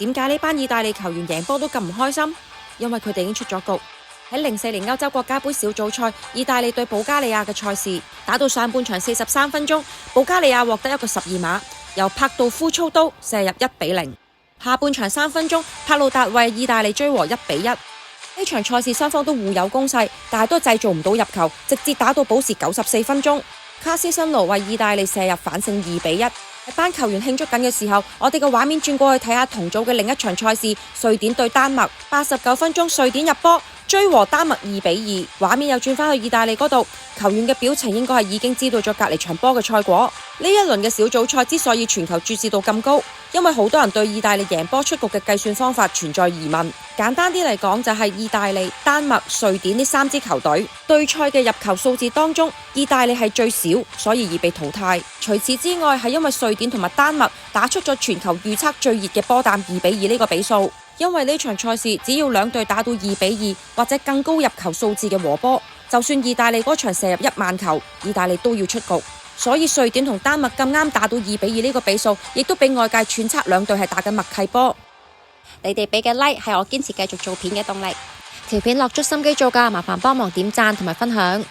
點解呢班意大利球員贏波都咁唔開心？因為佢哋已經出咗局。喺04年歐洲國家杯小組賽，意大利對保加利亞嘅賽事打到上半場43分鐘，保加利亞獲得一個12碼，由柏杜夫操刀射入1-0。下半場3分鐘，帕魯達為意大利追和1-1。呢場賽事雙方都互有攻勢，但係都製造唔到入球，直至打到補時94分鐘，卡斯辛奴為意大利射入反勝2-1。喺班球員慶祝緊嘅時候，我哋嘅畫面轉過去睇下同組嘅另一場賽事，瑞典對丹麥。89分鐘，瑞典入波追和丹麥2-2。畫面又轉返去意大利嗰度，球員嘅表情應該係已經知道咗隔離場波嘅賽果。呢一輪嘅小組賽之所以全球注視度咁高，因為好多人對意大利贏波出局嘅計算方法存在疑問。簡單啲嚟講，就係意大利、丹麥、瑞典呢3支球隊對賽嘅入球數字當中，意大利係最少，所以而被淘汰。除此之外，係因為瑞典同埋丹麥打出咗全球預測最熱嘅波膽2-2呢個比數。因為呢場賽事只要兩隊打到2-2或者更高入球數字嘅和波，就算意大利嗰場射入1萬球，意大利都要出局。所以瑞典同丹麥咁啱打到2-2呢個比數，亦都俾外界揣測兩隊係打緊默契波。你哋俾嘅 like 係我堅持繼續做片嘅動力。條片落足心機做㗎，麻煩幫忙點讚同埋分享。